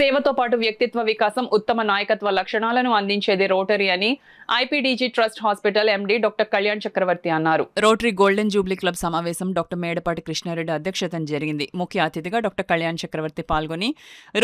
సేవతో పాటు వ్యక్తిత్వ వికాసం, ఉత్తమ నాయకత్వ లక్షణాలను అందించేది రోటరీ అని IPDG trust hospital MD doctor Kalyan Chakravarthi అన్నారు. రోటరీ గోల్డెన్ జూబ్లీ క్లబ్ సమావేశం డాక్టర్ మేడపాటి కృష్ణారెడ్డి అధ్యక్షతన జరిగింది. ముఖ్య అతిథిగా డాక్టర్ కళ్యాణ్ చక్రవర్తి పాల్గొని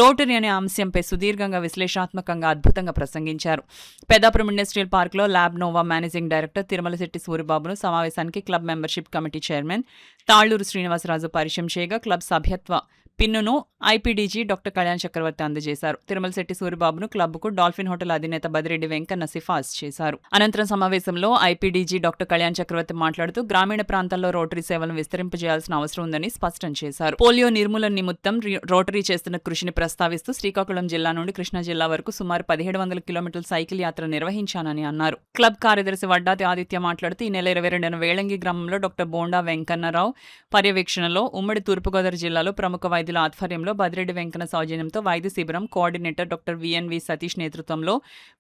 రోటరీ అనే అంశంపై సుదీర్ఘంగా విశ్లేషణాత్మకంగా అద్భుతంగా ప్రసంగించారు. పెద్దాపురం ఇండస్ట్రియల్ పార్క్లో lab nova managing director Tirumalasetti సూరిబాబును సమావేశానికి club membership committee chairman Talluru Srinivasaraju పరిచయం చేయగా క్లబ్ సభ్యత్వ పిన్నును ఐపీడీజీ డాక్టర్ కళ్యాణ్ చక్రవర్తి అందజేశారు. తిరుమలశెట్టి సూరిబాబును క్లబ్కు డాల్ఫిన్ హోటల్ అధినేత బదిరెడ్డి వెంకన్న సిఫార్సు చేశారు. అనంతరం సమావేశంలో ఐపీడీజీ డాక్టర్ కళ్యాణ్ చక్రవర్తి మాట్లాడుతూ గ్రామీణ ప్రాంతాల్లో రోటరీ సేవలను విస్తరింపజేయాల్సిన అవసరం ఉందని స్పష్టం చేశారు. పోలియో నిర్మూలన నిమిత్తం రోటరీ చేస్తున్న కృషిని ప్రస్తావిస్తూ శ్రీకాకుళం జిల్లా నుండి కృష్ణా జిల్లా వరకు సుమారు 1700 కిలోమీటర్ల సైకిల్ యాత్ర నిర్వహించానని అన్నారు. క్లబ్ కార్యదర్శి వడ్డాతి ఆదిత్య మాట్లాడుతూ ఈ నెల 22న వేళంగి గ్రామంలో డాక్టర్ బోండా వెంకన్నరావు పర్యవేక్షణలో ఉమ్మడి తూర్పుగోదావరి జిల్లాలో ప్రముఖ వైద్యుల ఆధ్వర్యంలో బదిరెడ్డి వెంకన్న సౌజన్యంతో వైద్య శిబిరం కోఆర్డినేటర్ డాక్టర్ విఎన్వి సతీష్ నేతృత్వంలో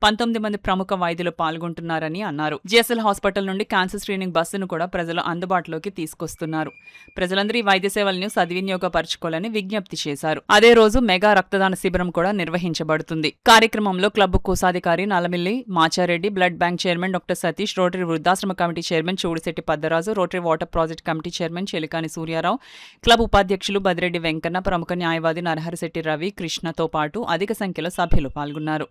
19 మంది ప్రముఖ వైద్యులు పాల్గొంటున్నారని అన్నారు. జిఎస్ఎల్ హాస్పిటల్ నుండి క్యాన్సర్ స్క్రీనింగ్ బస్సును కూడా ప్రజలు అందుబాటులోకి తీసుకొస్తున్నారు. ప్రజలందరూ ఈ వైద్య సేవలను సద్వినియోగపరచుకోవాలని విజ్ఞప్తి చేశారు. అదే రోజు మెగా రక్తదాన శిబిరం కూడా నిర్వహించబడుతుంది. కార్యక్రమంలో క్లబ్ కోశాధికారి Nallamilli Machareddy, blood bank chairman doctor Satish, Rotary వృద్ధాశ్రమ committee chairman Chudisetti Paddaraju, Rotary water project committee chairman Chelikani Suryarao, club ఉపాధ్యక్షులు బదిరెడ్డి వెంకన్న, ప్రముఖ న్యాయవాది నరహరిశెట్టి రవి, కృష్ణతో పాటు అధిక సంఖ్యలో సభ్యులు పాల్గొన్నారు.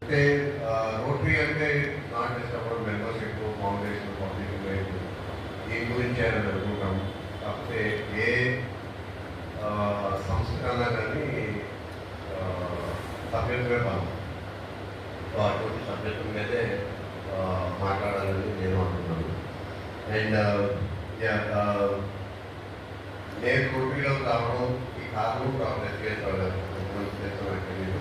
మాట్లాడాలని నేను అనుకున్నాను. అండ్ నేను రోటరీలోకి రావడం ఈ కారణం డాక్టర్ చేసేవాళ్ళు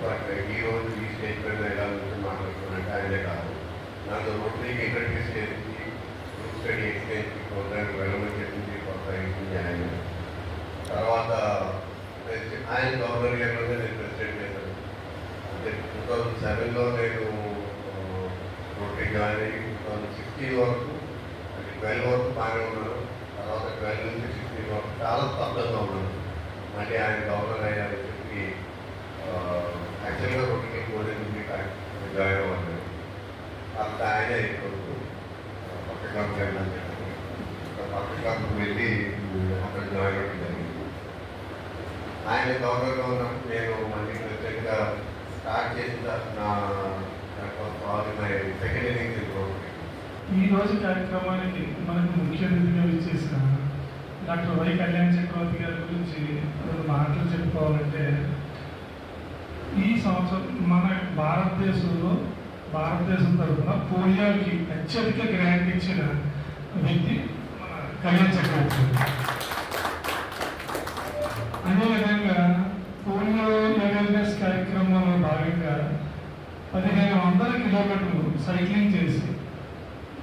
బట్ ఈ రోజు ఈ స్టేజ్ పైన ఎలా మాట్లాడుతున్నట్టు ఆయనే కాదు. నాకు రోటరీకి ఇంట్రడ్యూస్ చేసి గ్రూప్ స్టడీ ఎక్స్చేంజ్ ప్రోగ్రామ్కి వెళ్ళమని చెప్పింది, ప్రోత్సహించింది ఆయన. తర్వాత ఆయన గవర్నర్ గారిలోనే నేను ప్రెసిడెంట్ చేశాను. అంటే 2007లో నేను రోటరీ జాయిన్ అయ్యి 2016 వరకు, అంటే 12 వరకు బాగానే ఉన్నాను. తర్వాత 12 నుంచి 16 వరకు చాలా స్తబ్దంగా ఉన్నాను. మళ్ళీ ఆయన గవర్నర్ అయ్యారని చెప్పి యాక్చువల్గా రోటరీకి గోల్డెన్ జాయిన్ అవ్వాలి. అంత ఆయనే ఇప్పుడు పక్క క్లబ్కి వెళ్ళాలని చెప్పి పక్క క్లబ్కి వెళ్ళి అక్కడ జాయిన్ అవ్వడం జరిగింది. ఆయన గవర్నర్గా ఉన్నప్పుడు నేను మళ్ళీ ప్రత్యేకంగా స్టార్ట్ చేసిన నా సెకండ్ ఇన్నింగ్స్ రోటరీ. ఈరోజు కార్యక్రమానికి మనకు ముఖ్య అతిథిగా విచ్చేసిన డాక్టర్ వై కళ్యాణ్ చక్రవర్తి గారి గురించి రెండు మాటలు చెప్పుకోవాలంటే, ఈ సంవత్సరం మన భారతదేశం తరఫున పోలియోకి అత్యధిక గ్రాంట్ ఇచ్చిన వ్యక్తి మన కళ్యాణ్ చక్రవర్తి. అదేవిధంగా పోలియో అవేర్నెస్ కార్యక్రమంలో భాగంగా 1500 కిలోమీటర్లు సైక్లింగ్ చేసి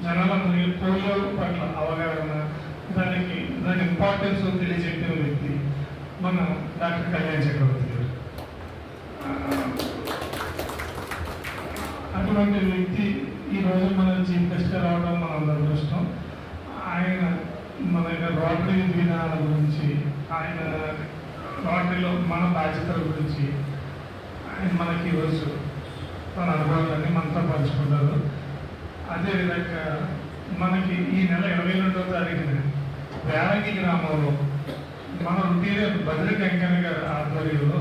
జనాలందరికీ పోలియో పట్ల అవగాహన, దాని ఇంపార్టెన్స్ తెలియజెప్పిన వ్యక్తి మన డాక్టర్ కళ్యాణ్ చక్రవర్తి గారు. అటువంటి వ్యక్తి ఈరోజు మన చీఫ్ గెస్ట్గా రావడం మన అందరి దృష్టం. ఆయన మన రోటరీ విధానాల గురించి, ఆయన రోటరీలో మన బాధ్యతల గురించి ఆయన మనకి ఈరోజు తన అనుభవాలన్నీ మనతో పంచుకుంటారు. అదేవిధంగా మనకి ఈ నెల 22వ తారీఖున వేలంగి గ్రామంలో మన బదిరెడ్డి వెంకన్న గారి ఆధ్వర్యంలో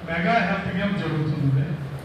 మెగా హెల్త్ క్యాంప్ జరుగుతుంది.